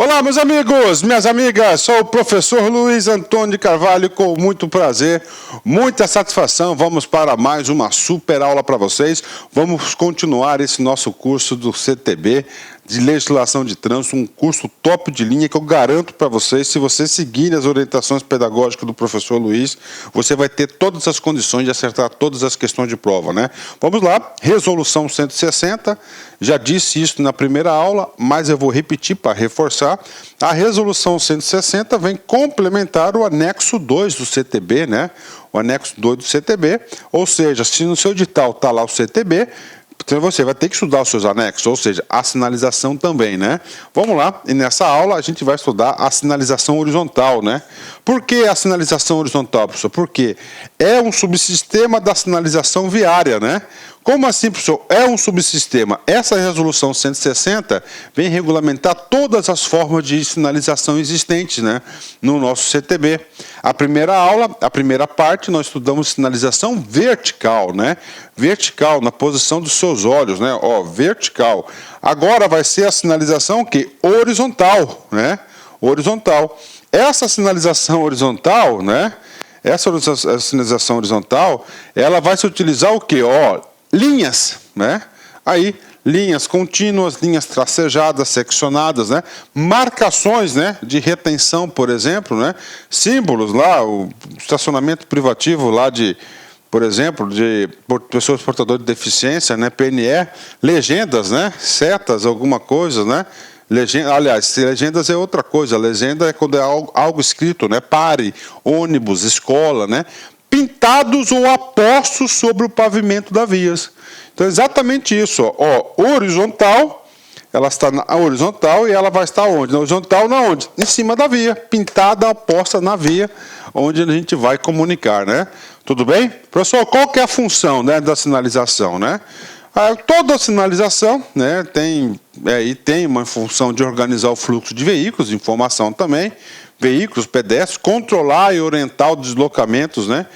Olá, meus amigos, minhas amigas, sou o professor Luiz Antônio de Carvalho, com muito prazer, muita satisfação. Vamos para mais uma super aula para vocês. Vamos continuar esse nosso curso do CTB, de Legislação de Trânsito, um curso top de linha que eu garanto para vocês, se você seguir as orientações pedagógicas do professor Luiz, você vai ter todas as condições de acertar todas as questões de prova, né? Vamos lá, resolução 160, já disse isso na primeira aula, mas eu vou repetir para reforçar. A resolução 160 vem complementar o anexo 2 do CTB, né? O anexo 2 do CTB, ou seja, se no seu edital está lá o CTB, então você vai ter que estudar os seus anexos, ou seja, a sinalização também, né? Vamos lá, e nessa aula a gente vai estudar a sinalização horizontal, né? Por que a sinalização horizontal, professor? Porque é um subsistema da sinalização viária, né? Como assim, professor? É um subsistema. Essa resolução 160 vem regulamentar todas as formas de sinalização existentes, né, no nosso CTB. A primeira aula, a primeira parte, nós estudamos sinalização vertical, né? Vertical, na posição dos seus olhos, né? Ó, vertical. Agora vai ser a sinalização que horizontal, né? Horizontal. Essa sinalização horizontal, né? Essa sinalização horizontal, ela vai se utilizar o quê? Ó, linhas, né? Aí, linhas contínuas, linhas tracejadas, seccionadas, né? Marcações, né? De retenção, por exemplo, né? Símbolos lá, o estacionamento privativo lá de, por exemplo, de pessoas portadoras de deficiência, né? PNE, legendas, né? Setas, alguma coisa, né? Legenda, aliás, legendas é outra coisa. Legenda é quando é algo escrito, né? Pare, ônibus, escola, né? Pintados ou apostos sobre o pavimento das vias. Então, exatamente isso. Ó, horizontal, ela está na horizontal e ela vai estar onde? Na horizontal, na onde? Em cima da via, pintada, aposta na via, onde a gente vai comunicar, né? Tudo bem? Professor, qual que é a função, né, da sinalização, né? Toda a sinalização, né, tem uma função de organizar o fluxo de veículos, informação também, veículos, pedestres, controlar e orientar os deslocamentos, né,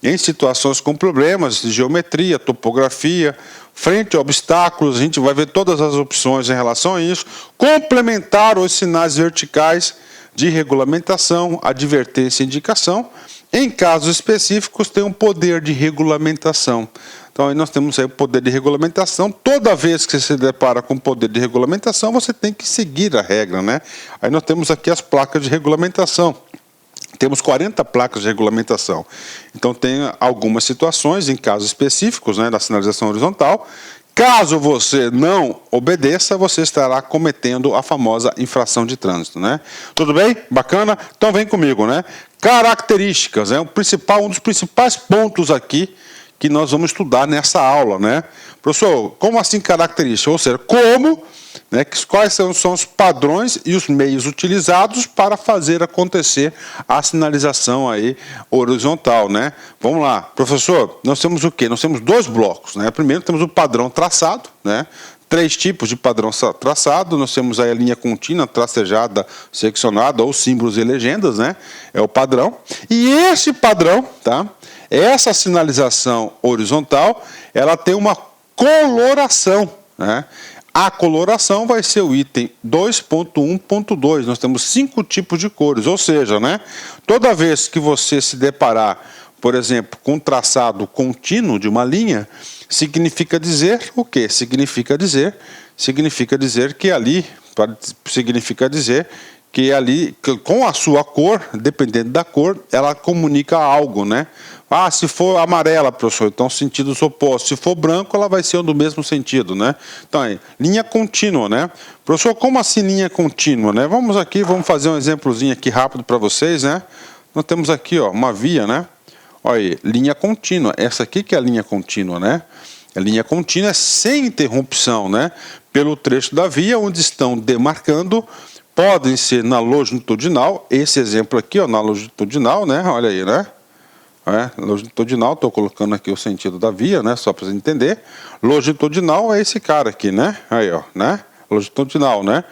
em situações com problemas de geometria, topografia, frente a obstáculos, a gente vai ver todas as opções em relação a isso, complementar os sinais verticais de regulamentação, advertência e indicação. Em casos específicos, tem um poder de regulamentação. Então, aí nós temos aí o poder de regulamentação. Toda vez que você se depara com o poder de regulamentação, você tem que seguir a regra, né? Aí nós temos aqui as placas de regulamentação. Temos 40 placas de regulamentação. Então, tem algumas situações, em casos específicos, né, da sinalização horizontal. Caso você não obedeça, você estará cometendo a famosa infração de trânsito, né? Tudo bem? Bacana? Então, vem comigo, né? Características, um dos principais pontos aqui que nós vamos estudar nessa aula, né? Professor, como assim característica? Ou seja, como, né, quais são os padrões e os meios utilizados para fazer acontecer a sinalização aí horizontal, né? Vamos lá, professor, nós temos o quê? Nós temos dois blocos, né? Primeiro temos o padrão traçado, né? 3 tipos de padrão traçado, nós temos aí a linha contínua, tracejada, seccionada, ou símbolos e legendas, né? É o padrão. E esse padrão, tá? Essa sinalização horizontal, ela tem uma coloração, né? A coloração vai ser o item 2.1.2. Nós temos 5 tipos de cores, ou seja, né? Toda vez que você se deparar, por exemplo, com um traçado contínuo de uma linha, significa dizer o quê? Significa dizer que ali, com a sua cor, dependendo da cor, ela comunica algo, né? Ah, se for amarela, professor, então sentidos opostos. Se for branco, ela vai ser do mesmo sentido, né? Então, aí, linha contínua, né? Professor, como assim linha contínua, né? Vamos fazer um exemplozinho aqui rápido para vocês, né? Nós temos aqui, ó, uma via, né? Olha aí, linha contínua. Essa aqui que é a linha contínua, né? A linha contínua é sem interrupção, né? Pelo trecho da via onde estão demarcando, podem ser na longitudinal, esse exemplo aqui, ó, na longitudinal, né? Olha aí, né? Longitudinal, estou colocando aqui o sentido da via, né? Só para você entender. Longitudinal é esse cara aqui, né? Aí, ó, né? Longitudinal, né?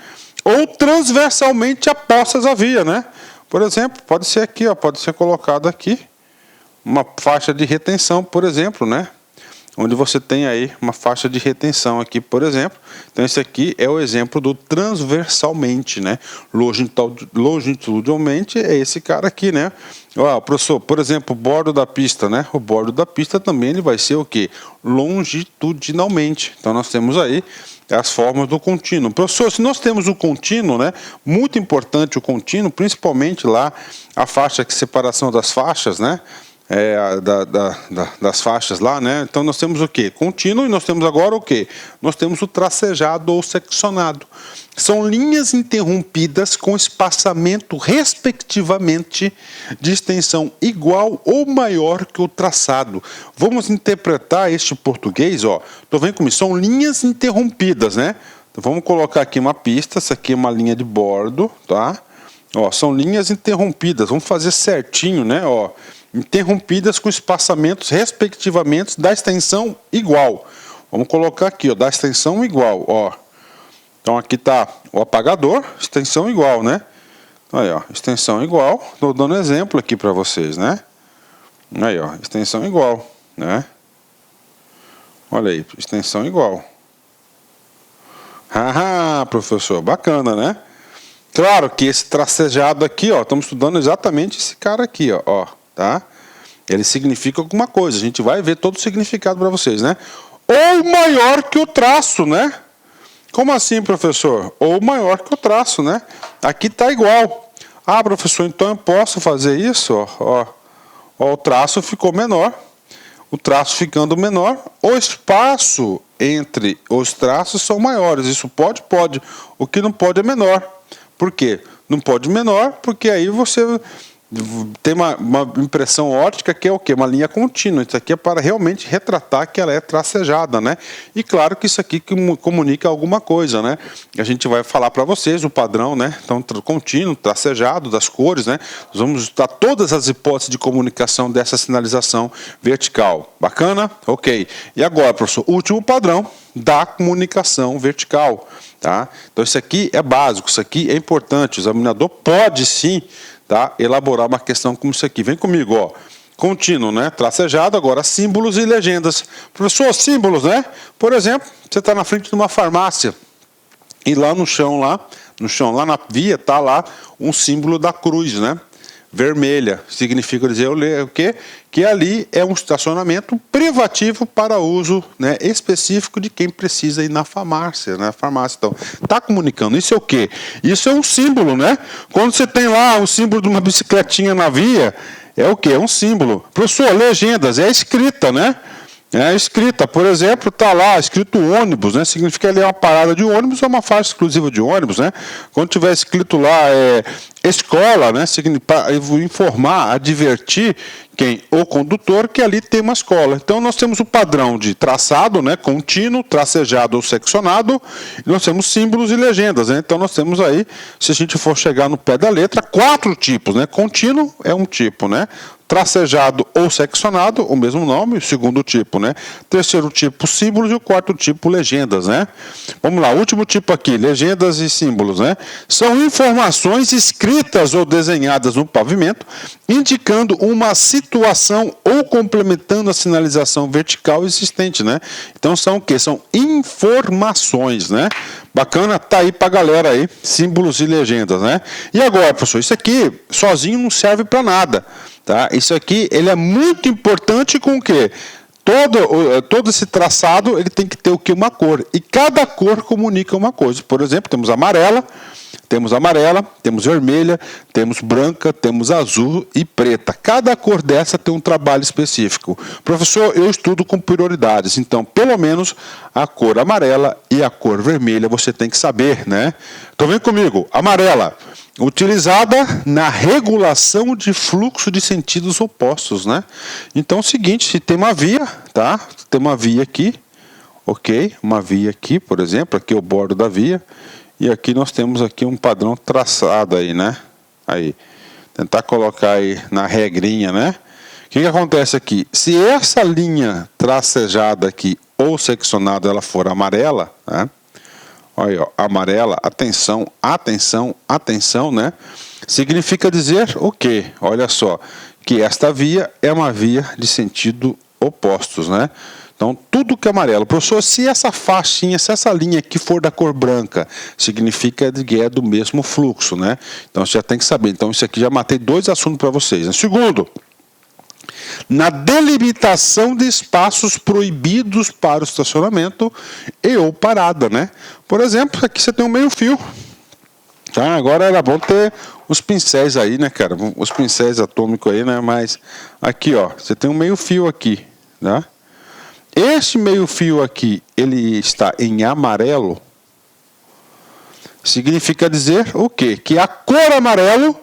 Ou transversalmente apostas à via, né? Por exemplo, pode ser aqui, ó, pode ser colocado aqui uma faixa de retenção, por exemplo, né? onde você tem aí uma faixa de retenção aqui, por exemplo. Então esse aqui é o exemplo do transversalmente, né? Longitudinalmente é esse cara aqui, né? Ó, professor, por exemplo, o bordo da pista, né? O bordo da pista também ele vai ser o quê? Longitudinalmente. Então nós temos aí as formas do contínuo. Professor, se nós temos o contínuo, né? Muito importante o contínuo, principalmente lá a faixa, que separação das faixas, né? Das faixas lá, né? Então nós temos o que? Contínuo, e nós temos agora o que? Nós temos o tracejado ou seccionado. São linhas interrompidas com espaçamento, respectivamente, de extensão igual ou maior que o traçado. Vamos interpretar este português, ó. Tô vendo comigo? São linhas interrompidas, né? Então vamos colocar aqui uma pista, essa aqui é uma linha de bordo, tá? Ó, são linhas interrompidas, vamos fazer certinho, né? Ó, interrompidas com espaçamentos respectivamente da extensão igual. Vamos colocar aqui, ó, da extensão igual, ó. Então aqui está o apagador, extensão igual, né? Aí, ó, extensão igual. Estou dando exemplo aqui para vocês, né? Aí, ó, extensão igual, né? Olha aí, extensão igual. Ah, professor, bacana, né? Claro que esse tracejado aqui, ó, estamos estudando exatamente esse cara aqui, ó, tá? Ele significa alguma coisa. A gente vai ver todo o significado para vocês, né? Ou maior que o traço, né? Como assim, professor? Ou maior que o traço, né? Aqui está igual. Ah, professor, então eu posso fazer isso? Ó, o traço ficou menor. O traço ficando menor, o espaço entre os traços são maiores. Isso pode? Pode. O que não pode é menor. Por quê? Não pode menor, porque aí você tem uma impressão óptica que é o quê? Uma linha contínua. Isso aqui é para realmente retratar que ela é tracejada, né? E claro que isso aqui comunica alguma coisa, né? A gente vai falar para vocês o padrão, né? Então, contínuo, tracejado, das cores, né? Nós vamos estudar todas as hipóteses de comunicação dessa sinalização vertical. Bacana? Ok. E agora, professor, último padrão da comunicação vertical, tá? Então, isso aqui é básico, isso aqui é importante. O examinador pode sim, tá, elaborar uma questão como isso aqui. Vem comigo, ó. Contínuo, né? Tracejado, agora símbolos e legendas. Professor, símbolos, né? Por exemplo, você está na frente de uma farmácia e lá no chão, lá na via, tá lá um símbolo da cruz, né? Vermelha. Significa dizer o quê? Que ali é um estacionamento privativo para uso, né, específico de quem precisa ir na farmácia, né? Então, tá comunicando. Isso é o quê? Isso é um símbolo, né? Quando você tem lá o símbolo de uma bicicletinha na via, é o quê? É um símbolo. Professor, legendas, é escrita, né? É escrita, por exemplo, está lá escrito ônibus, né? Significa ali uma parada de ônibus, é uma faixa exclusiva de ônibus, né? Quando tiver escrito lá escola, né? Para informar, advertir quem? O condutor que ali tem uma escola. Então nós temos o padrão de traçado, né? Contínuo, tracejado ou seccionado, e nós temos símbolos e legendas, né? Então nós temos aí, se a gente for chegar no pé da letra, 4 tipos, né? Contínuo é um tipo, né? Tracejado ou seccionado, o mesmo nome, o segundo tipo, né? Terceiro tipo, símbolos, e o quarto tipo, legendas, né? Vamos lá, último tipo aqui, legendas e símbolos, né? São informações escritas ou desenhadas no pavimento, indicando uma situação ou complementando a sinalização vertical existente, né? Então são o quê? São informações, né? Bacana, tá aí pra galera aí, símbolos e legendas, né? E agora, professor, isso aqui sozinho não serve para nada, tá? Isso aqui, ele é muito importante com o quê? Todo esse traçado, ele tem que ter o quê? Uma cor. E cada cor comunica uma coisa. Por exemplo, temos amarela, temos vermelha, temos branca, temos azul e preta. Cada cor dessa tem um trabalho específico. Professor, eu estudo com prioridades, então pelo menos a cor amarela e a cor vermelha você tem que saber, né? Então vem comigo, amarela, utilizada na regulação de fluxo de sentidos opostos, né? Então é o seguinte, se tem uma via, tá? Tem uma via aqui, ok? Uma via aqui, por exemplo, aqui é o bordo da via. E aqui nós temos aqui um padrão traçado aí, né? Aí, tentar colocar aí na regrinha, né? O que acontece aqui? Se essa linha tracejada aqui ou seccionada ela for amarela, né? Olha aí, ó, amarela, atenção, atenção, atenção, né? Significa dizer o quê? Olha só, que esta via é uma via de sentido opostos, né? Então, tudo que é amarelo. Professor, se essa faixinha, se essa linha aqui for da cor branca, significa que é do mesmo fluxo, né? Então, você já tem que saber. Então, isso aqui já matei 2 assuntos para vocês, né? Segundo, na delimitação de espaços proibidos para o estacionamento e ou parada, né? Por exemplo, aqui você tem um meio-fio. Tá? Agora era bom ter os pincéis aí, né, cara? Os pincéis atômicos aí, né? Mas aqui, ó, você tem um meio-fio aqui, né? Este meio-fio aqui, ele está em amarelo. Significa dizer o quê? Que a cor amarelo,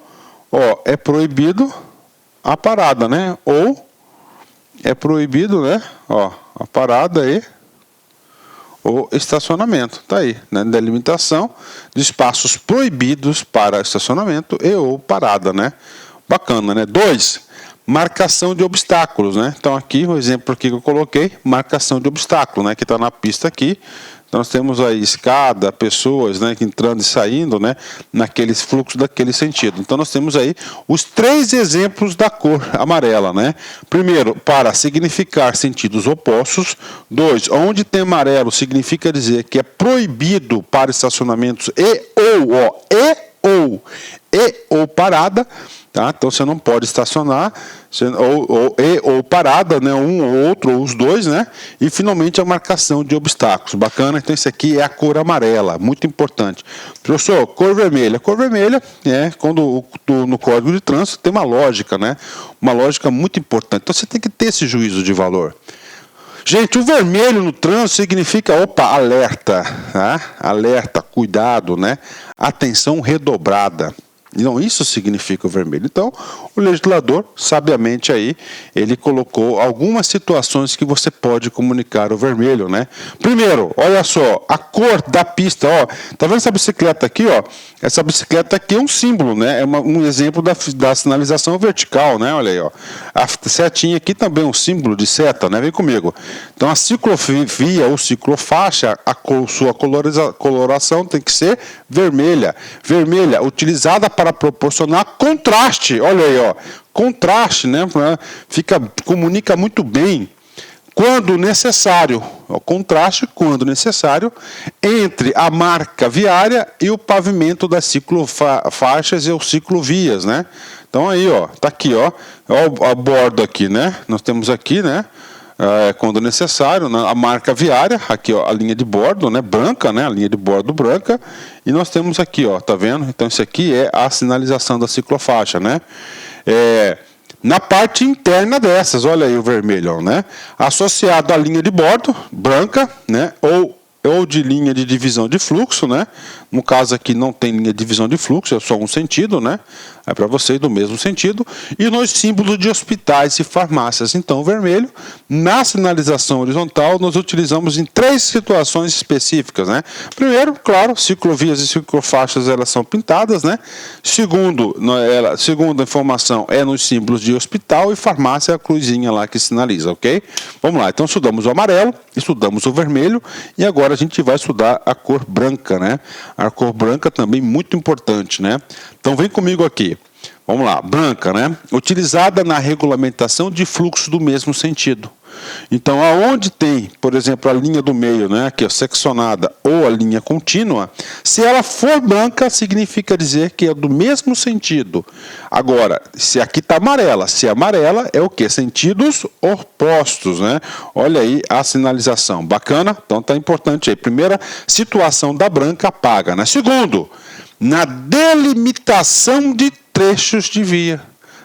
ó, é proibido a parada, né? Ou é proibido, né? Ó, a parada e o estacionamento. Tá aí, né? Delimitação de espaços proibidos para estacionamento e ou parada, né? Bacana, né? 2. Marcação de obstáculos, né? Então aqui o exemplo aqui que eu coloquei, marcação de obstáculo, né? Que está na pista aqui. Então, nós temos aí escada, pessoas, né, entrando e saindo, né, naqueles fluxos daquele sentido. Então nós temos aí os 3 exemplos da cor amarela, né? Primeiro, para significar sentidos opostos. 2, onde tem amarelo significa dizer que é proibido para estacionamentos ou parada. Tá? Então você não pode estacionar ou parada, né? Um ou outro, ou os dois, né? E finalmente a marcação de obstáculos. Bacana? Então isso aqui é a cor amarela, muito importante. Professor, cor vermelha. Cor vermelha é quando no Código de Trânsito tem uma lógica, né? Uma lógica muito importante. Então você tem que ter esse juízo de valor. Gente, o vermelho no trânsito significa, alerta, tá? Alerta, cuidado, né? Atenção redobrada. Não, isso significa o vermelho. Então, o legislador, sabiamente aí, ele colocou algumas situações que você pode comunicar o vermelho, né? Primeiro, olha só, a cor da pista, ó. Tá vendo essa bicicleta aqui, ó? Essa bicicleta aqui é um símbolo, né? É um exemplo da sinalização vertical, né? Olha aí, ó. A setinha aqui também é um símbolo de seta, né? Vem comigo. Então, a ciclovia ou ciclofaixa, sua coloração tem que ser vermelha. Vermelha, utilizada para proporcionar contraste, olha aí, ó, contraste, né? Comunica muito bem quando necessário, o contraste quando necessário entre a marca viária e o pavimento das ciclofaixas e os ciclovias, né? Então aí, ó, tá aqui, ó, a bordo aqui, né? Nós temos aqui, né? Quando necessário, né, a marca viária, aqui ó, a linha de bordo, né, branca, né, a linha de bordo branca, e nós temos aqui, ó, tá vendo? Então isso aqui é a sinalização da ciclofaixa, né? Na parte interna dessas, olha aí o vermelho, né? Associado à linha de bordo branca, né, ou de linha de divisão de fluxo, né? No caso aqui não tem linha de divisão de fluxo, é só um sentido, né? É para vocês do mesmo sentido. E nos símbolos de hospitais e farmácias. Então, o vermelho, na sinalização horizontal, nós utilizamos em 3 situações específicas, né? Primeiro, claro, ciclovias e ciclofaixas, elas são pintadas, né? Segunda informação é nos símbolos de hospital e farmácia, a cruzinha lá que sinaliza, ok? Vamos lá, então estudamos o amarelo, estudamos o vermelho e agora a gente vai estudar a cor branca, né? A cor branca também muito importante, né? Então vem comigo aqui. Vamos lá, branca, né? Utilizada na regulamentação de fluxo do mesmo sentido. Então, aonde tem, por exemplo, a linha do meio, né, aqui, ó, seccionada, ou a linha contínua, se ela for branca, significa dizer que é do mesmo sentido. Agora, se aqui está amarela, se é amarela, é o quê? Sentidos opostos, né? Olha aí a sinalização. Bacana? Então, tá importante aí. Primeira situação da branca, apaga, né? Segundo, na delimitação de trechos de via.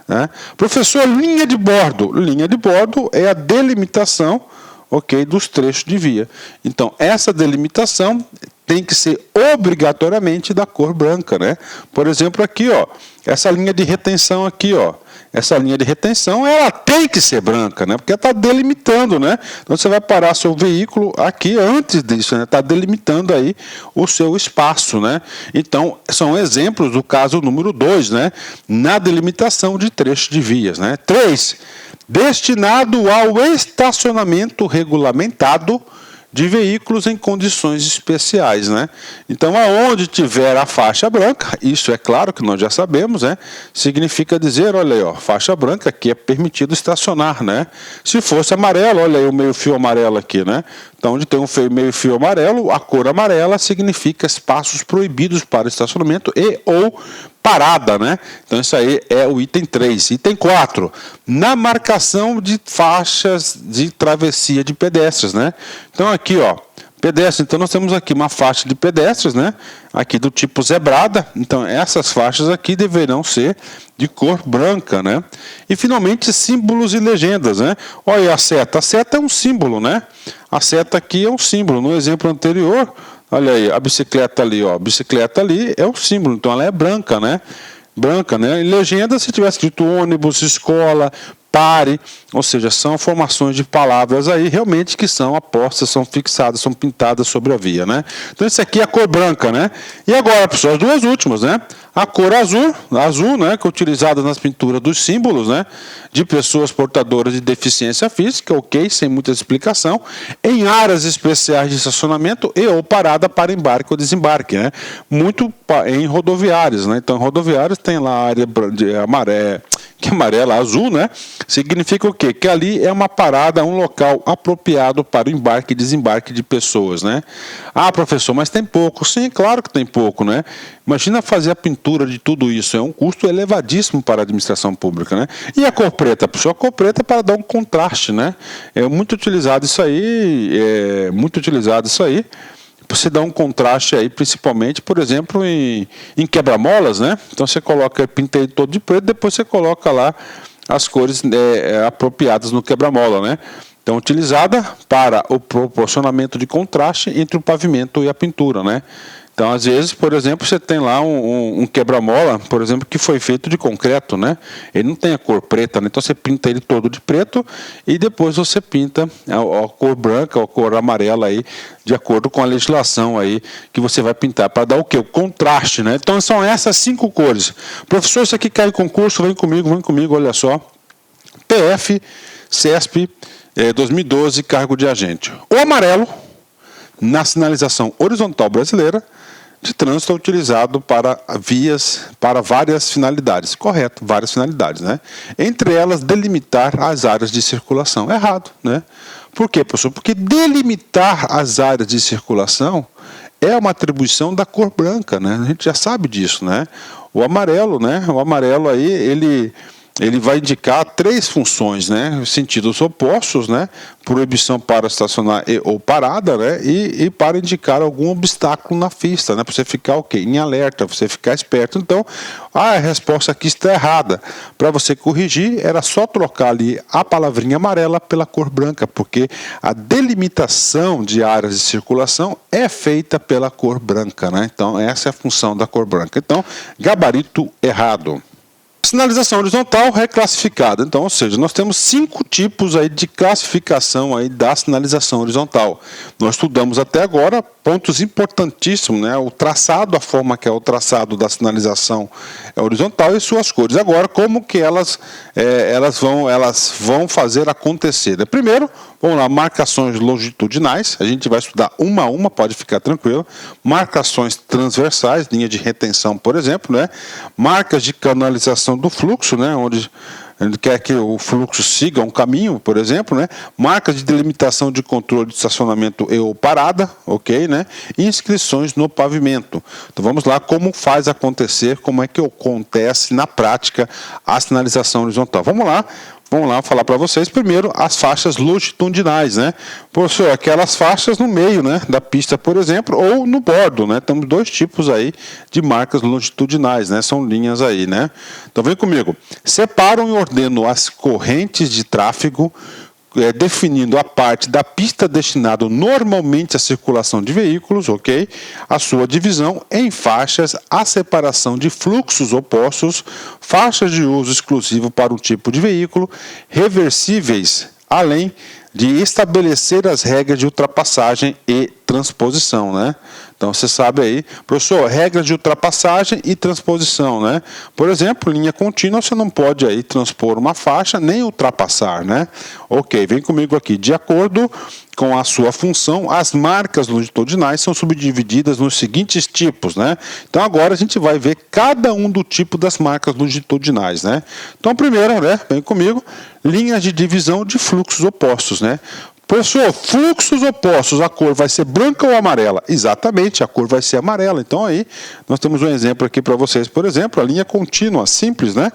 Né? Professor, linha de bordo. Linha de bordo é a delimitação, ok, dos trechos de via. Então, essa delimitação tem que ser obrigatoriamente da cor branca, né? Por exemplo, aqui, ó, essa linha de retenção aqui, ó. Essa linha de retenção, ela tem que ser branca, né? Porque ela está delimitando, né? Então você vai parar seu veículo aqui antes disso, né? Está delimitando aí o seu espaço, né? Então, são exemplos do caso número 2, né? Na delimitação de trechos de vias, né? 3. Destinado ao estacionamento regulamentado de veículos em condições especiais, né? Então, aonde tiver a faixa branca, isso é claro que nós já sabemos, né? Significa dizer, olha aí, ó, faixa branca aqui é permitido estacionar, né? Se fosse amarelo, olha aí o meio-fio amarelo aqui, né? Então, onde tem um meio-fio amarelo, a cor amarela significa espaços proibidos para estacionamento e ou parada, né? Então, isso aí é o item 3. Item 4, na marcação de faixas de travessia de pedestres, né? Então, aqui, ó, pedestre, então nós temos aqui uma faixa de pedestres, né? Aqui do tipo zebrada, então essas faixas aqui deverão ser de cor branca, né? E finalmente símbolos e legendas, né? Olha a seta é um símbolo, né? A seta aqui é um símbolo, no exemplo anterior, olha aí, a bicicleta ali, ó, a bicicleta ali é um símbolo, então ela é branca, né? Branca, né? Em legenda, se tivesse dito ônibus, escola, pare, ou seja, são formações de palavras aí realmente que são apostas, são fixadas, são pintadas sobre a via, né? Então isso aqui é a cor branca, né? E agora, pessoal, as duas últimas, né? A cor azul, né, que é utilizada nas pinturas dos símbolos, né, de pessoas portadoras de deficiência física, ok, sem muita explicação, em áreas especiais de estacionamento e ou parada para embarque ou desembarque, né? Muito em rodoviárias, né? Então, rodoviárias tem lá a área de amarela, azul, né? Significa o quê? Que ali é uma parada, um local apropriado para o embarque e desembarque de pessoas, né? Ah, professor, mas tem pouco. Sim, claro que tem pouco, né? Imagina fazer a pintura de tudo isso, é um custo elevadíssimo para a administração pública, né? E a cor preta, pessoal, a cor preta é para dar um contraste, né? É muito utilizado isso aí, você dá um contraste aí, principalmente, por exemplo, em quebra-molas, né? Então você coloca, pinta ele todo de preto, depois você coloca lá as cores apropriadas no quebra-mola, né? Então, utilizada para o proporcionamento de contraste entre o pavimento e a pintura, né? Então, às vezes, por exemplo, você tem lá um quebra-mola, por exemplo, que foi feito de concreto, né? Ele não tem a cor preta, né? Então você pinta ele todo de preto e depois você pinta a cor branca ou a cor amarela aí, de acordo com a legislação aí que você vai pintar, para dar o quê? O contraste, né? Então são essas 5 cores. Professor, isso aqui cai em concurso, vem comigo, olha só. PF, CESP, 2012, cargo de agente. O amarelo, na sinalização horizontal brasileira, de trânsito é utilizado para vias, para várias finalidades. Correto, várias finalidades, né? Entre elas, delimitar as áreas de circulação. Errado, né? Por quê, professor? Porque delimitar as áreas de circulação é uma atribuição da cor branca, né? A gente já sabe disso, né? O amarelo, né? O amarelo aí, ele vai indicar 3 funções, né? Sentidos opostos, né? Proibição para estacionar ou parada, né? E para indicar algum obstáculo na pista, né? Para você ficar o quê? Em alerta, você ficar esperto. Então, a resposta aqui está errada. Para você corrigir, era só trocar ali a palavrinha amarela pela cor branca, porque a delimitação de áreas de circulação é feita pela cor branca, né? Então, essa é a função da cor branca. Então, gabarito errado. Sinalização horizontal reclassificada. Então, ou seja, nós temos 5 tipos aí de classificação aí da sinalização horizontal. Nós estudamos até agora pontos importantíssimos, né? O traçado, a forma que é o traçado da sinalização horizontal e suas cores. Agora, como que elas vão fazer acontecer, né? Primeiro, vamos lá, marcações longitudinais, a gente vai estudar uma a uma, pode ficar tranquilo. Marcações transversais, linha de retenção, por exemplo, né? Marcas de canalização do fluxo, né? Onde ele quer que o fluxo siga um caminho, por exemplo, né? Marcas de delimitação de controle de estacionamento e ou parada, ok, né? Inscrições no pavimento. Então vamos lá, como faz acontecer, como é que acontece na prática a sinalização horizontal. Vamos lá falar para vocês primeiro as faixas longitudinais, né? Professor, aquelas faixas no meio, né, da pista, por exemplo, ou no bordo, né? Temos 2 tipos aí de marcas longitudinais, né? São linhas aí, né? Então vem comigo. Separam e ordenam as correntes de tráfego, definindo a parte da pista destinada normalmente à circulação de veículos, ok? A sua divisão em faixas, a separação de fluxos opostos, faixas de uso exclusivo para um tipo de veículo, reversíveis, além de estabelecer as regras de ultrapassagem e transposição, né? Então você sabe aí, professor, regras de ultrapassagem e transposição, né? Por exemplo, linha contínua, você não pode aí transpor uma faixa nem ultrapassar, né? Ok, vem comigo aqui. De acordo com a sua função, as marcas longitudinais são subdivididas nos seguintes tipos, né? Então agora a gente vai ver cada um do tipo das marcas longitudinais, né? Então primeiro, né, vem comigo, linhas de divisão de fluxos opostos, né? Professor, fluxos opostos, a cor vai ser branca ou amarela? Exatamente, a cor vai ser amarela. Então aí, nós temos um exemplo aqui para vocês, por exemplo, a linha contínua, simples, né?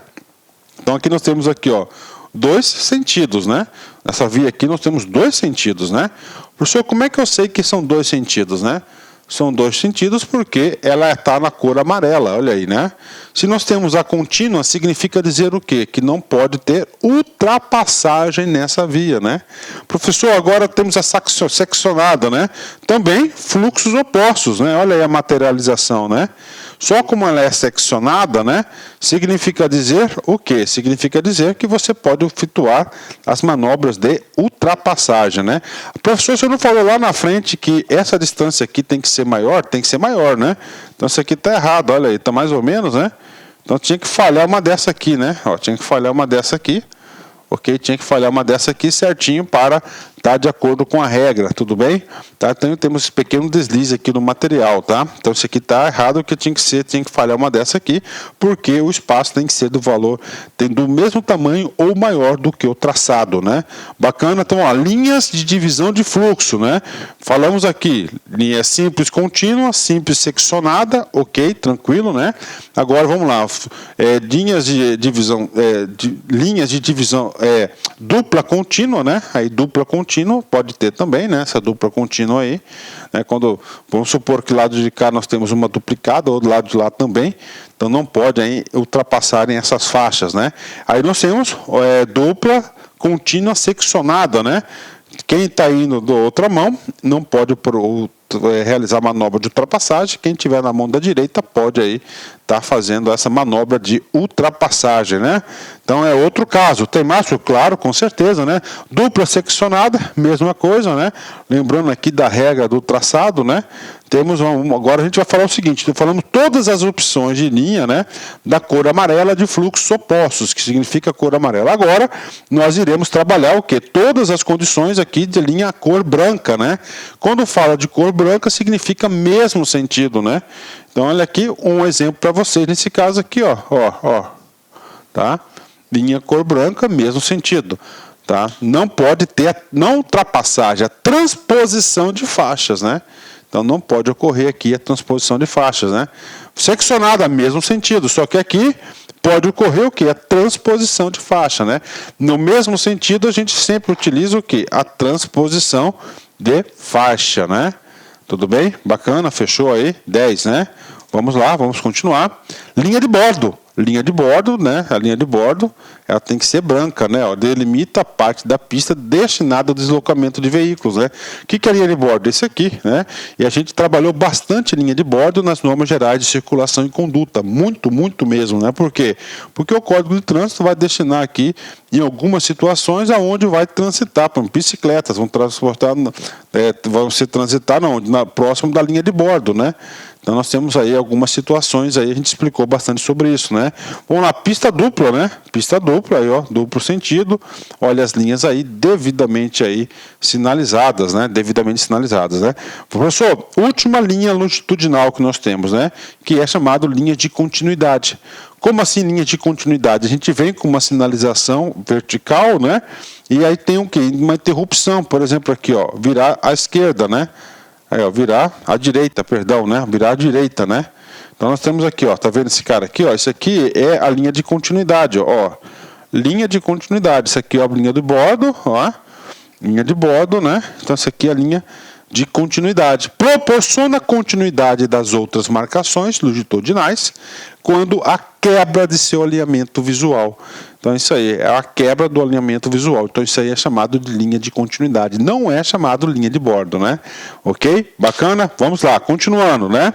Então aqui nós temos aqui, ó, 2 sentidos, né? Nessa via aqui nós temos 2 sentidos, né? Professor, como é que eu sei que são 2 sentidos, né? São 2 sentidos porque ela está na cor amarela, olha aí, né? Se nós temos a contínua, significa dizer o quê? Que não pode ter ultrapassagem nessa via, né? Professor, agora temos a seccionada, né? Também fluxos opostos, né? Olha aí a materialização, né? Só como ela é seccionada, né? Significa dizer o quê? Significa dizer que você pode efetuar as manobras de ultrapassagem, né? Professor, você não falou lá na frente que essa distância aqui tem que ser maior? Tem que ser maior, né? Então isso aqui está errado, olha aí, está mais ou menos, né? Então tinha que falhar uma dessa aqui, né? Ó, tinha que falhar uma dessa aqui. Ok? Tinha que falhar uma dessa aqui certinho para estar de acordo com a regra, tudo bem? Tá? Então temos esse pequeno deslize aqui no material, tá? Então isso aqui está errado, o que tinha que falhar uma dessa aqui, porque o espaço tem que ser do valor, tem do mesmo tamanho ou maior do que o traçado, né? Bacana, então ó, linhas de divisão de fluxo, né? Falamos aqui, linha simples contínua, simples seccionada, ok, tranquilo, né? Agora vamos lá, linhas de divisão, dupla contínua, né? Aí dupla contínua pode ter também, né? Essa dupla contínua aí, né? Quando vamos supor que do lado de cá nós temos uma duplicada ou do lado de lá também, então não pode aí ultrapassarem essas faixas, né? Aí nós temos dupla contínua seccionada, né? Quem está indo da outra mão não pode realizar manobra de ultrapassagem. Quem tiver na mão da direita pode aí estar fazendo essa manobra de ultrapassagem, né? Então é outro caso. Tem mais? Claro, com certeza, né? Dupla seccionada, mesma coisa, né? Lembrando aqui da regra do traçado, né? Temos agora a gente vai falar o seguinte, falamos todas as opções de linha, né, da cor amarela de fluxos opostos, que significa cor amarela. Agora nós iremos trabalhar o quê? Todas as condições aqui de linha cor branca, né? Quando fala de cor branca significa mesmo sentido, né? Então olha aqui um exemplo para vocês nesse caso aqui, ó, tá? Linha cor branca, mesmo sentido. Tá? Não pode ter não ultrapassagem, a transposição de faixas, né? Então não pode ocorrer aqui a transposição de faixas, né? Seccionada, mesmo sentido, só que aqui pode ocorrer o que? A transposição de faixa, né? No mesmo sentido, a gente sempre utiliza o que? A transposição de faixa, né? Tudo bem? Bacana, fechou aí? 10, né? Vamos lá, vamos continuar. Linha de bordo. Linha de bordo, né? A linha de bordo, ela tem que ser branca, né? Ó, delimita a parte da pista destinada ao deslocamento de veículos, né? O que é a linha de bordo? Esse aqui, né? E a gente trabalhou bastante linha de bordo nas normas gerais de circulação e conduta, muito mesmo, né? Por quê? Porque o Código de Trânsito vai destinar aqui em algumas situações aonde vai transitar, por bicicletas vão se transitar próximo da linha de bordo, né? Então nós temos aí algumas situações aí, a gente explicou bastante sobre isso, né? Vamos lá, pista dupla, né? Pista dupla aí, ó, duplo sentido. Olha as linhas aí devidamente aí sinalizadas, né? Devidamente sinalizadas, né? Professor, última linha longitudinal que nós temos, né? Que é chamado linha de continuidade. Como assim linha de continuidade? A gente vem com uma sinalização vertical, né? E aí tem o quê? Uma interrupção, por exemplo, aqui, ó, virar à esquerda, né? Aí, ó, virar à direita, perdão, né? Virar à direita, né? Então nós temos aqui, ó, tá vendo esse cara aqui, ó? Isso aqui é a linha de continuidade, ó. Linha de continuidade. Isso aqui é a linha de bordo, ó. Linha de bordo, né? Então essa aqui é a linha de continuidade. Proporciona continuidade das outras marcações longitudinais quando a quebra de seu alinhamento visual. Então isso aí é a quebra do alinhamento visual. Então isso aí é chamado de linha de continuidade. Não é chamado linha de bordo, né? Ok? Bacana? Vamos lá, continuando, né?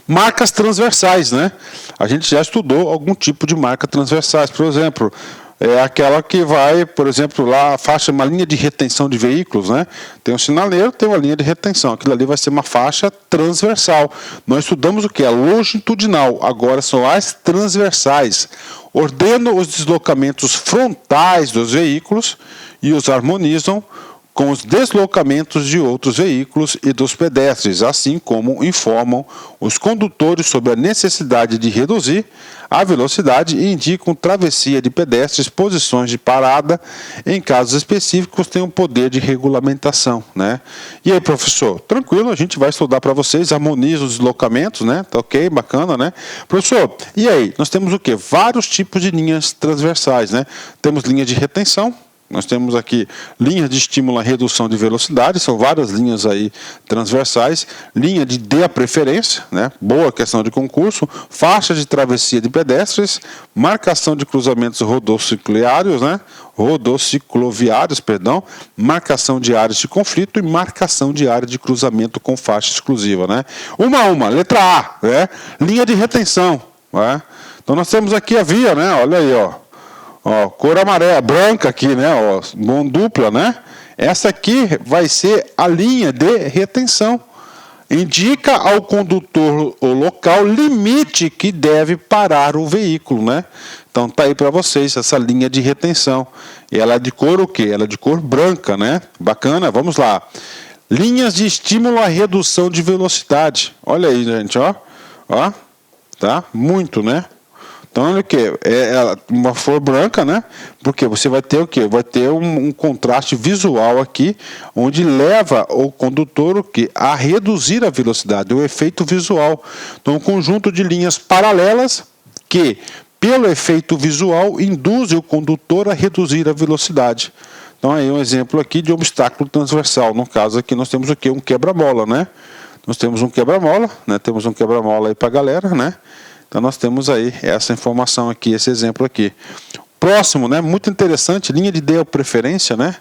Marcas transversais, né? A gente já estudou algum tipo de marca transversais. Por exemplo, é aquela que vai, por exemplo, lá a faixa, uma linha de retenção de veículos, né? Tem um sinaleiro, tem uma linha de retenção. Aquilo ali vai ser uma faixa transversal. Nós estudamos o que? A longitudinal. Agora são as transversais. Ordenam os deslocamentos frontais dos veículos e os harmonizam com os deslocamentos de outros veículos e dos pedestres, assim como informam os condutores sobre a necessidade de reduzir a velocidade e indicam travessia de pedestres, posições de parada, em casos específicos tem o poder de regulamentação, né? E aí, professor, tranquilo, a gente vai estudar para vocês, harmoniza os deslocamentos, né? Tá ok, bacana, né? Professor, e aí, nós temos o quê? Vários tipos de linhas transversais, né? Temos linhas de retenção. Nós temos aqui linhas de estímulo à redução de velocidade, são várias linhas aí transversais, linha de dê a preferência, né? Boa questão de concurso, faixa de travessia de pedestres, marcação de cruzamentos rodocicloviários, né? Marcação de áreas de conflito e marcação de área de cruzamento com faixa exclusiva, né? Uma, letra A, né? Linha de retenção, né? Então nós temos aqui a via, né? Olha aí, ó. Ó, cor amarela, branca aqui, né? Ó, mão dupla, né? Essa aqui vai ser a linha de retenção. Indica ao condutor o local limite que deve parar o veículo, né? Então tá aí para vocês essa linha de retenção. E ela é de cor o quê? Ela é de cor branca, né? Bacana, vamos lá. Linhas de estímulo à redução de velocidade. Olha aí, gente, ó. Ó, tá? Muito, né? Então, olha o que? É uma cor branca, né? Porque você vai ter o quê? Vai ter um contraste visual aqui, onde leva o condutor o quê? A reduzir a velocidade, o efeito visual. Então, um conjunto de linhas paralelas que, pelo efeito visual, induzem o condutor a reduzir a velocidade. Então, aí um exemplo aqui de obstáculo transversal. No caso aqui, nós temos o quê? Um quebra-mola, né? Nós temos um quebra-mola, né? Temos um quebra-mola aí para a galera, né? Então nós temos aí essa informação aqui, esse exemplo aqui. Próximo, né? Muito interessante, linha de dê a preferência, né?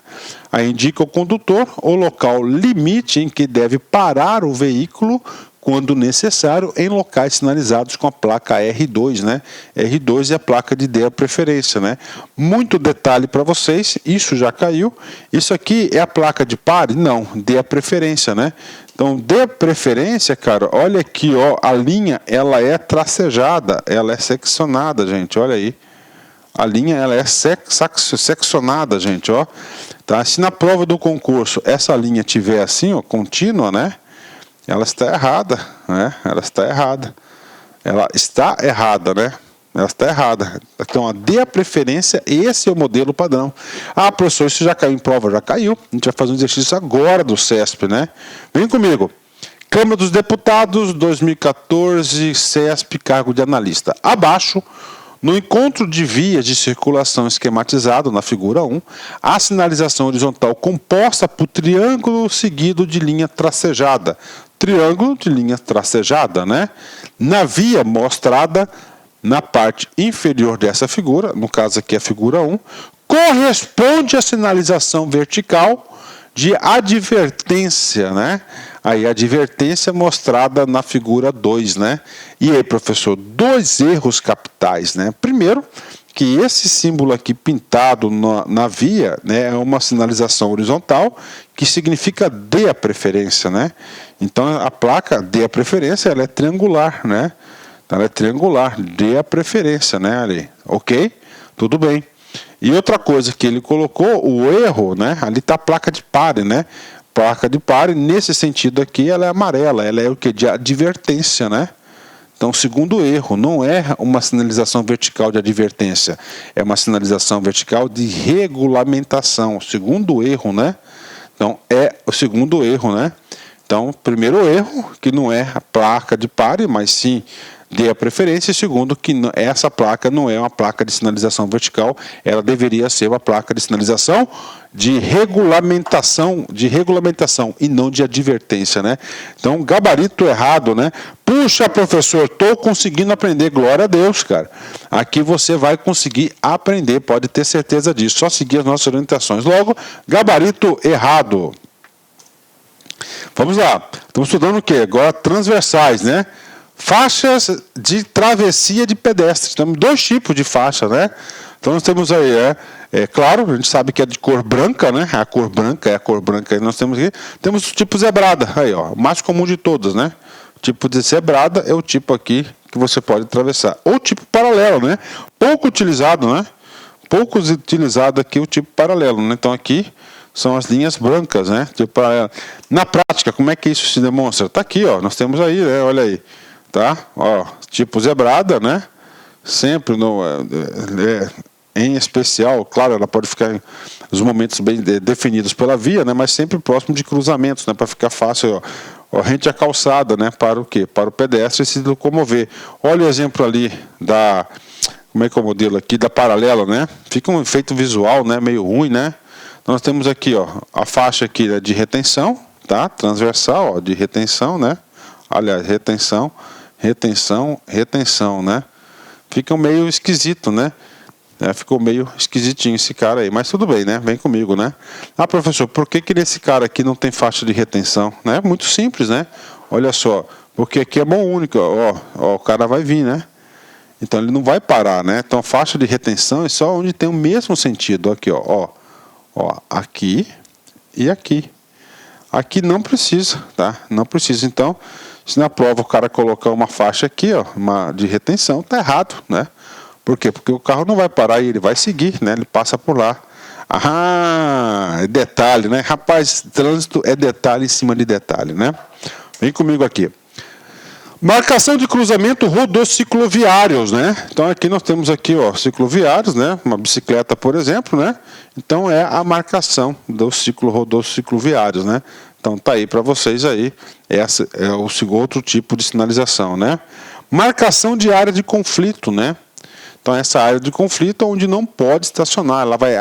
Aí indica ao condutor o local limite em que deve parar o veículo quando necessário em locais sinalizados com a placa R2, né? R2 é a placa de dê a preferência, né? Muito detalhe para vocês, isso já caiu. Isso aqui é a placa de pare? Não, dê a preferência, né? Então, dê preferência, cara, olha aqui, ó, a linha, ela é tracejada, ela é seccionada, gente, olha aí. A linha, ela é seccionada, gente, ó. Tá? Se na prova do concurso essa linha tiver assim, ó, contínua, né? Ela está errada, né? Ela está errada. Ela está errada, né? Ela está errada. Então, dê a preferência, esse é o modelo padrão. Ah, professor, isso já caiu em prova? Já caiu. A gente vai fazer um exercício agora do CESP, né? Vem comigo. Câmara dos Deputados, 2014, CESP, cargo de analista. Abaixo, no encontro de vias de circulação esquematizado, na figura 1, a sinalização horizontal composta por triângulo seguido de linha tracejada. Triângulo de linha tracejada, né? Na via mostrada na parte inferior dessa figura, no caso aqui a figura 1, corresponde à sinalização vertical de advertência, né? Aí a advertência mostrada na figura 2, né? E aí, professor, dois erros capitais, né? Primeiro, que esse símbolo aqui pintado na via, né, é uma sinalização horizontal que significa dê a preferência, né? Então a placa dê a preferência, ela é triangular, né? Ela é triangular, dê a preferência, né, ali, ok? Tudo bem. E outra coisa que ele colocou, o erro, né, ali está a placa de pare, né? Placa de pare, nesse sentido aqui, ela é amarela, ela é o que? De advertência, né? Então, segundo erro, não é uma sinalização vertical de advertência, é uma sinalização vertical de regulamentação, segundo erro, né? Então, é o segundo erro, né? Então, primeiro erro, que não é a placa de pare, mas sim dê a preferência, e segundo, que essa placa não é uma placa de sinalização vertical, ela deveria ser uma placa de sinalização de regulamentação e não de advertência, né? Então, gabarito errado, né? Puxa, professor, estou conseguindo aprender, glória a Deus, cara. Aqui você vai conseguir aprender, pode ter certeza disso, só seguir as nossas orientações. Logo, gabarito errado. Vamos lá, estamos estudando o quê? Agora transversais, né? Faixas de travessia de pedestres. Temos dois tipos de faixa, né? Então nós temos aí, claro, a gente sabe que é de cor branca, né? A cor branca é a cor branca. Aí nós temos aqui, temos o tipo zebrada, aí ó, o mais comum de todos, né? O tipo de zebrada é o tipo aqui que você pode atravessar. Ou tipo paralelo, né? Pouco utilizado, né? Pouco utilizado aqui o tipo paralelo, né? Então aqui são as linhas brancas, né? Tipo paralelo. Na prática, como é que isso se demonstra? Tá aqui, ó, nós temos aí, né? Olha aí, tá? Ó, tipo zebrada, né? Sempre no, em especial, claro, ela pode ficar em os momentos bem definidos pela via, né? Mas sempre próximo de cruzamentos, né? Para ficar fácil, ó, rente à calçada, né? Para o quê? Para o pedestre se locomover. Olha o exemplo ali da, como é que é o modelo aqui, da paralela, né? Fica um efeito visual, né? Meio ruim, né? Então nós temos aqui, ó, a faixa aqui, né, de retenção, tá? Transversal, ó, de retenção, né? Aliás, retenção, retenção, retenção, né? Fica meio esquisito, né? Ficou meio esquisitinho esse cara aí, mas tudo bem, né? Vem comigo, né? Ah, professor, por que nesse cara aqui não tem faixa de retenção? Né? Muito simples, né? Olha só, porque aqui é mão única, ó, o cara vai vir, né? Então ele não vai parar, né? Então faixa de retenção é só onde tem o mesmo sentido, aqui, ó, aqui e aqui. Aqui não precisa, tá? Não precisa. Então, se na prova o cara colocar uma faixa aqui, ó, de retenção, tá errado, né? Por quê? Porque o carro não vai parar e ele vai seguir, né? Ele passa por lá. Ah, é detalhe, né? Rapaz, trânsito é detalhe em cima de detalhe, né? Vem comigo aqui. Marcação de cruzamento rodocicloviários, né? Então aqui nós temos aqui, ó, cicloviários, né? Uma bicicleta, por exemplo, né? Então é a marcação do rodocicloviários, né? Então tá aí para vocês aí, essa é o outro tipo de sinalização, né? Marcação de área de conflito, né? Então essa área de conflito é onde não pode estacionar, ela vai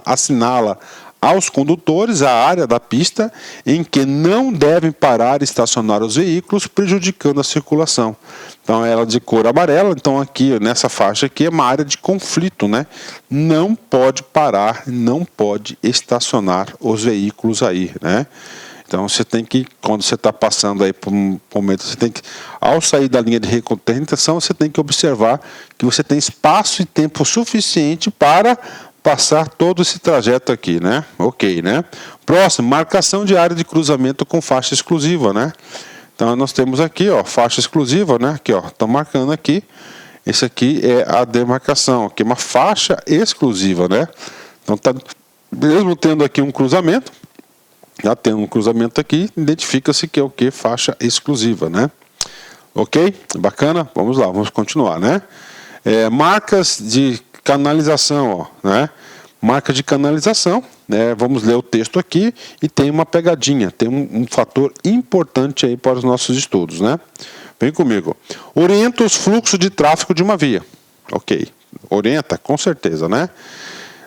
assinala aos condutores a área da pista em que não devem parar e estacionar os veículos, prejudicando a circulação. Então ela é de cor amarela, então aqui nessa faixa aqui é uma área de conflito, né? Não pode parar, não pode estacionar os veículos aí, né? Então você tem que, quando você está passando aí por um momento, você tem que, ao sair da linha de retenção, você tem que observar que você tem espaço e tempo suficiente para passar todo esse trajeto aqui, né? Ok, né? Próximo, marcação de área de cruzamento com faixa exclusiva, né? Então nós temos aqui, ó, faixa exclusiva, né? Aqui, ó, estão marcando aqui. Esse aqui é a demarcação, aqui é uma faixa exclusiva, né? Então tá, mesmo tendo aqui um cruzamento, já tem um cruzamento aqui, identifica-se que é o que? Faixa exclusiva, né? Ok? Bacana? Vamos lá, vamos continuar, né? Marcas de canalização, ó, né? Marca de canalização, né? Vamos ler o texto aqui e tem uma pegadinha, tem um fator importante aí para os nossos estudos, né? Vem comigo. Orienta os fluxos de tráfego de uma via. Ok. Orienta, com certeza, né?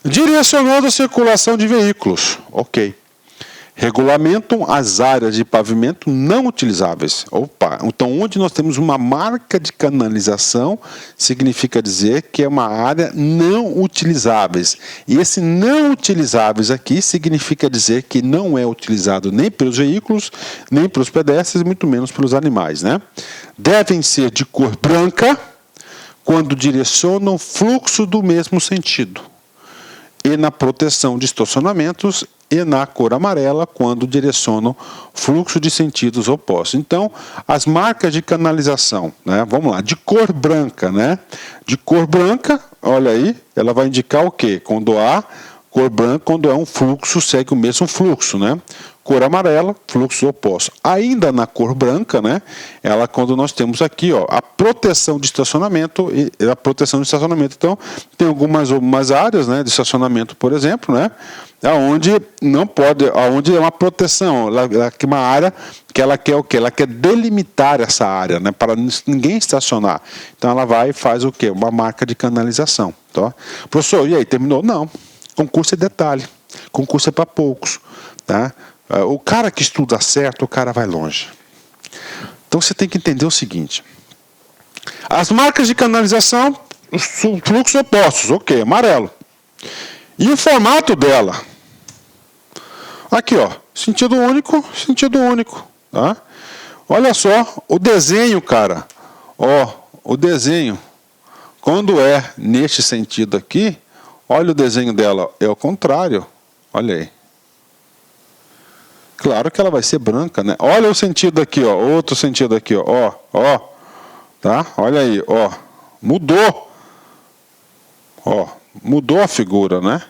Direcionando a circulação de veículos. Ok. Regulamentam as áreas de pavimento não utilizáveis. Opa, então onde nós temos uma marca de canalização, significa dizer que é uma área não utilizáveis. E esse não utilizáveis aqui significa dizer que não é utilizado nem pelos veículos, nem pelos pedestres, muito menos pelos animais, né? Devem ser de cor branca quando direcionam fluxo do mesmo sentido. E na proteção de estacionamentos e na cor amarela quando direcionam fluxo de sentidos opostos. Então, as marcas de canalização, né? Vamos lá, de cor branca, né? De cor branca, olha aí, ela vai indicar o quê? Quando há cor branca, quando é um fluxo, segue o mesmo fluxo, né? Cor amarela, fluxo oposto. Ainda na cor branca, né? Ela, quando nós temos aqui, ó, a proteção de estacionamento e a proteção de estacionamento. Então, tem algumas áreas, né, de estacionamento, por exemplo, né? Aonde não pode, aonde é uma proteção, ela é uma área que ela quer o quê? Ela quer delimitar essa área, né, para ninguém estacionar. Então ela vai e faz o quê? Uma marca de canalização, tá? Professor, e aí, terminou? Não. Concurso é detalhe. Concurso é para poucos, tá? O cara que estuda certo, o cara vai longe. Então você tem que entender o seguinte: as marcas de canalização, os fluxos opostos, ok, amarelo. E o formato dela? Aqui, ó, sentido único, tá? Olha só o desenho, cara. Ó, o desenho. Quando é neste sentido aqui, olha o desenho dela, é o contrário. Olha aí. Claro que ela vai ser branca, né? Olha o sentido aqui, ó, outro sentido aqui, ó, ó, tá? Olha aí, ó, mudou. Ó, mudou a figura, né?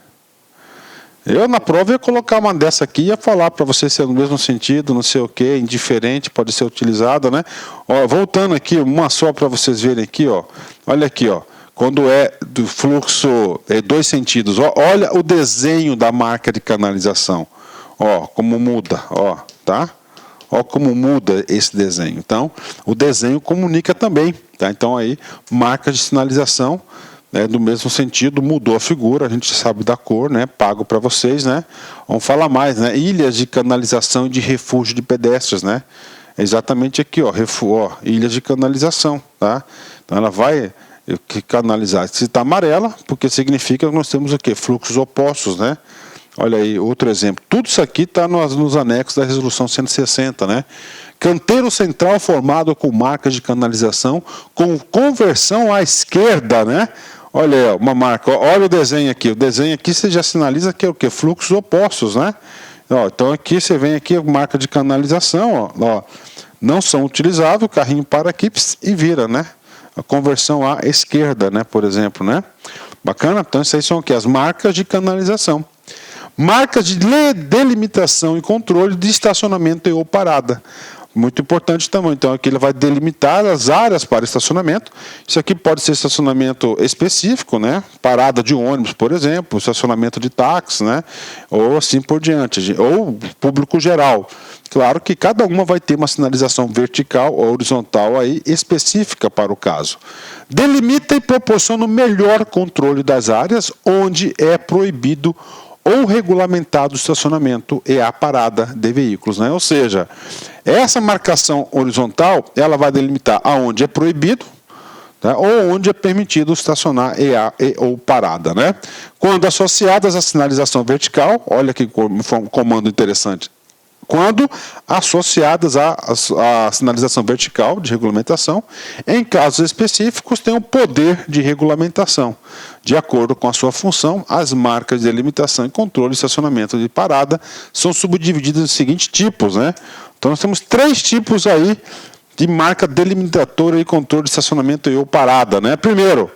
Eu na prova ia colocar uma dessa aqui e ia falar para você se é no mesmo sentido, não sei o que, indiferente, pode ser utilizada, né? Ó, voltando aqui, uma só para vocês verem aqui, ó. Olha aqui, ó. Quando é do fluxo, dois sentidos, ó, olha o desenho da marca de canalização. Ó, como muda, ó, tá? Ó como muda esse desenho. Então, o desenho comunica também, tá? Então aí, marca de sinalização, né, do mesmo sentido, mudou a figura, a gente sabe da cor, né? Pago para vocês, né? Vamos falar mais, né? Ilhas de canalização e de refúgio de pedestres, né? É exatamente aqui, ó, ilhas de canalização, tá? Então ela vai canalizar. Se está amarela, porque significa que nós temos o quê? Fluxos opostos, né? Olha aí, outro exemplo. Tudo isso aqui está nos anexos da resolução 160, né? Canteiro central formado com marcas de canalização com conversão à esquerda, né? Olha aí, uma marca. Olha o desenho aqui. O desenho aqui você já sinaliza que é o quê? Fluxos opostos, né? Ó, então aqui você vem aqui, marca de canalização, ó, não são utilizáveis, o carrinho para aqui e vira, né? A conversão à esquerda, né? Por exemplo, né? Bacana? Então isso aí são o quê? As marcas de canalização. Marcas de delimitação e controle de estacionamento e ou parada. Muito importante também. Então aqui ele vai delimitar as áreas para estacionamento. Isso aqui pode ser estacionamento específico, né? Parada de ônibus, por exemplo, estacionamento de táxi, né? Ou assim por diante, ou público geral. Claro que cada uma vai ter uma sinalização vertical ou horizontal aí específica para o caso. Delimita e proporciona o melhor controle das áreas onde é proibido ou regulamentado o estacionamento e a parada de veículos, né? Ou seja, essa marcação horizontal, ela vai delimitar aonde é proibido, tá? Ou onde é permitido estacionar ou parada, né? Quando associadas à sinalização vertical, olha que comando interessante. Quando associadas à sinalização vertical de regulamentação, em casos específicos, tem o poder de regulamentação. De acordo com a sua função, as marcas de delimitação e controle de estacionamento de parada são subdivididas nos seguintes tipos, né? Então, nós temos 3 tipos aí de marca delimitatora e controle de estacionamento e ou parada, né? Primeiro,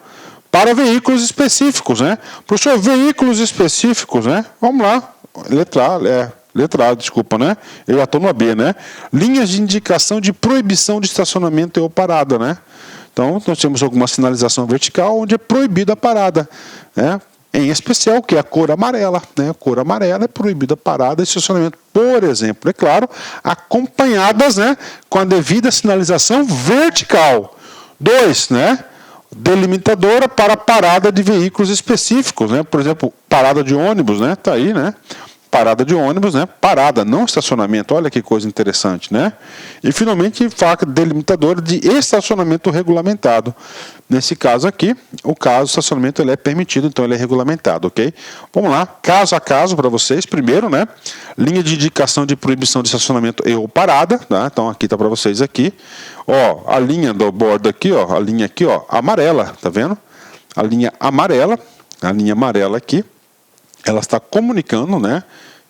para veículos específicos, né? Professor, veículos específicos, né? Vamos lá, letra A, desculpa, né? Eu já estou no B, né? Linhas de indicação de proibição de estacionamento e ou parada, né? Então, nós temos alguma sinalização vertical onde é proibida a parada, né? Em especial, que é a cor amarela, né? A cor amarela é proibida a parada e estacionamento, por exemplo, é claro, acompanhadas, né, com a devida sinalização vertical. 2, né? Delimitadora para parada de veículos específicos, né? Por exemplo, parada de ônibus, né? Tá aí, né? Parada de ônibus, né? Parada, não estacionamento. Olha que coisa interessante, né? E finalmente, faca delimitadora de estacionamento regulamentado. Nesse caso aqui, o caso estacionamento ele é permitido, então ele é regulamentado, ok? Vamos lá, caso a caso para vocês. Primeiro, né? Linha de indicação de proibição de estacionamento e ou parada, tá? Então aqui tá para vocês aqui. Ó, a linha do bordo aqui, ó, a linha aqui, ó, amarela, tá vendo? A linha amarela aqui, ela está comunicando, né,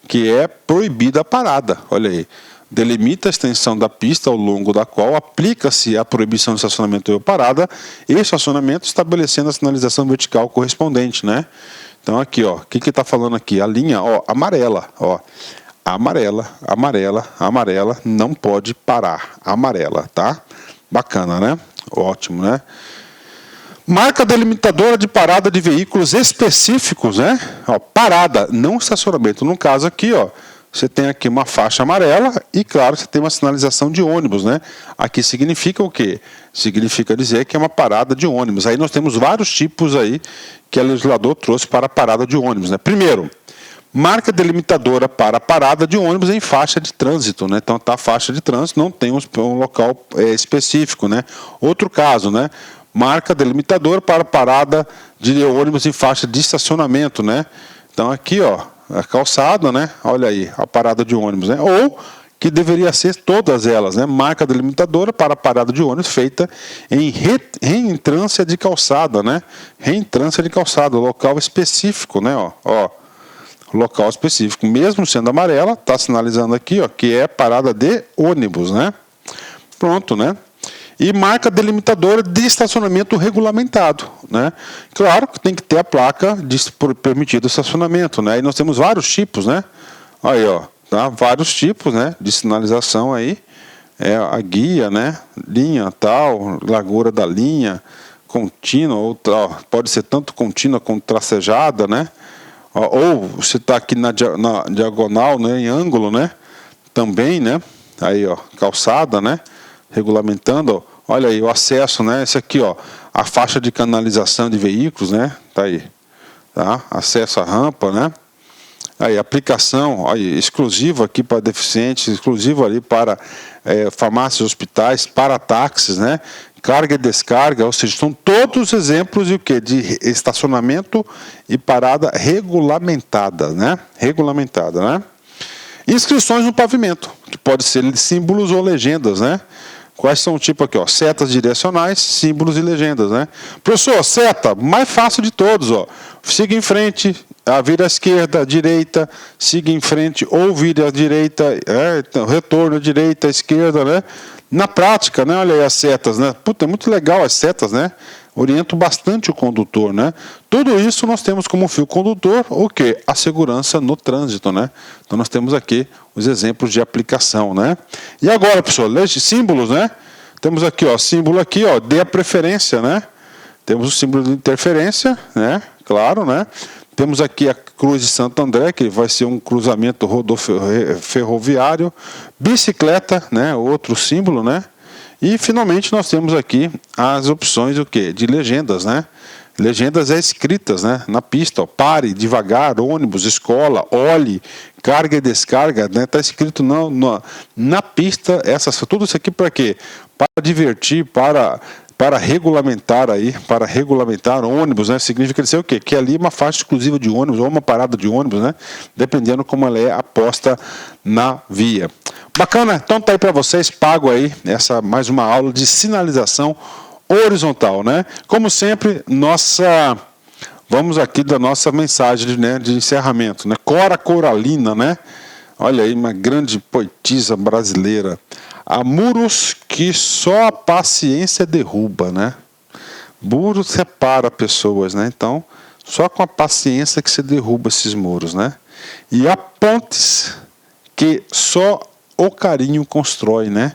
que é proibida a parada. Olha aí. Delimita a extensão da pista ao longo da qual aplica-se a proibição de estacionamento ou parada e estacionamento, estabelecendo a sinalização vertical correspondente, né? Então aqui, ó, o que está falando aqui? A linha, ó, amarela, ó. Amarela, não pode parar. Amarela, tá? Bacana, né? Ótimo, né? Marca delimitadora de parada de veículos específicos, né? Ó, parada, não estacionamento. No caso aqui, ó, você tem aqui uma faixa amarela e, claro, você tem uma sinalização de ônibus, né? Aqui significa o quê? Significa dizer que é uma parada de ônibus. Aí nós temos vários tipos aí que o legislador trouxe para a parada de ônibus, né? Primeiro, marca delimitadora para parada de ônibus em faixa de trânsito, né? Então, tá a faixa de trânsito, não tem um local específico, né? Outro caso, né? Marca delimitadora para parada de ônibus em faixa de estacionamento, né? Então aqui, ó, a calçada, né? Olha aí, a parada de ônibus, né? Ou que deveria ser todas elas, né? Marca delimitadora para parada de ônibus feita em reentrância de calçada, né? Reentrância de calçada, local específico, né? Ó, local específico, mesmo sendo amarela, está sinalizando aqui, ó, que é parada de ônibus, né? Pronto, né? E marca delimitadora de estacionamento regulamentado, né? Claro que tem que ter a placa de permitido estacionamento, né? E nós temos vários tipos, né? Aí, ó, tá? Vários tipos, né? De sinalização aí, a guia, né? Linha tal, largura da linha, contínua, ou pode ser tanto contínua quanto tracejada, né? Ou você está aqui na diagonal, né? Em ângulo, né? Também, né? Aí, ó, calçada, né? Regulamentando, ó, olha aí o acesso, né? Esse aqui, ó, a faixa de canalização de veículos, né? Tá aí, tá? Acesso à rampa, né? Aí aplicação, aí, exclusiva aqui para deficientes, exclusivo ali para farmácias, hospitais, para táxis, né? Carga e descarga, ou seja, são todos exemplos de o quê? De estacionamento e parada regulamentada, né? Regulamentada, né? Inscrições no pavimento, que pode ser símbolos ou legendas, né? Quais são o tipo aqui, ó? Setas direcionais, símbolos e legendas, né? Professor, seta, mais fácil de todos, ó. Siga em frente, vira à esquerda, à direita, siga em frente ou vira à direita, então, retorno à direita, à esquerda, né? Na prática, né? Olha aí as setas, né? Puta, é muito legal as setas, né? Orientam bastante o condutor, né? Tudo isso nós temos como fio condutor o quê? A segurança no trânsito, né? Então nós temos aqui os exemplos de aplicação, né? E agora, pessoal, símbolos, né? Temos aqui, ó, símbolo aqui, ó, dê a preferência, né? Temos o símbolo de interferência, né? Claro, né? Temos aqui a Cruz de Santo André, que vai ser um cruzamento ferroviário, bicicleta, né? Outro símbolo, né? E finalmente nós temos aqui as opções o quê? De legendas, né? Legendas escritas, né? Na pista, ó, pare, devagar, ônibus, escola, olhe, carga e descarga, né? Tá escrito na pista, tudo isso aqui para quê? Para divertir, para regulamentar aí, para regulamentar ônibus, né? Significa dizer o quê? Que ali é uma faixa exclusiva de ônibus ou uma parada de ônibus, né? Dependendo como ela é aposta na via. Bacana, então tá aí para vocês, pago aí mais uma aula de sinalização horizontal, né? Como sempre, vamos aqui da nossa mensagem, né, de encerramento, né? Cora Coralina, né? Olha aí, uma grande poetisa brasileira. Há muros que só a paciência derruba, né? Muros separa pessoas, né? Então, só com a paciência que se derruba esses muros, né? E há pontes que só o carinho constrói, né?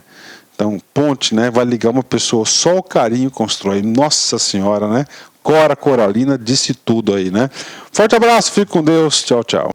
Então, ponte, né? Vai ligar uma pessoa, só o carinho constrói. Nossa Senhora, né? Cora Coralina disse tudo aí, né? Forte abraço, fique com Deus. Tchau, tchau.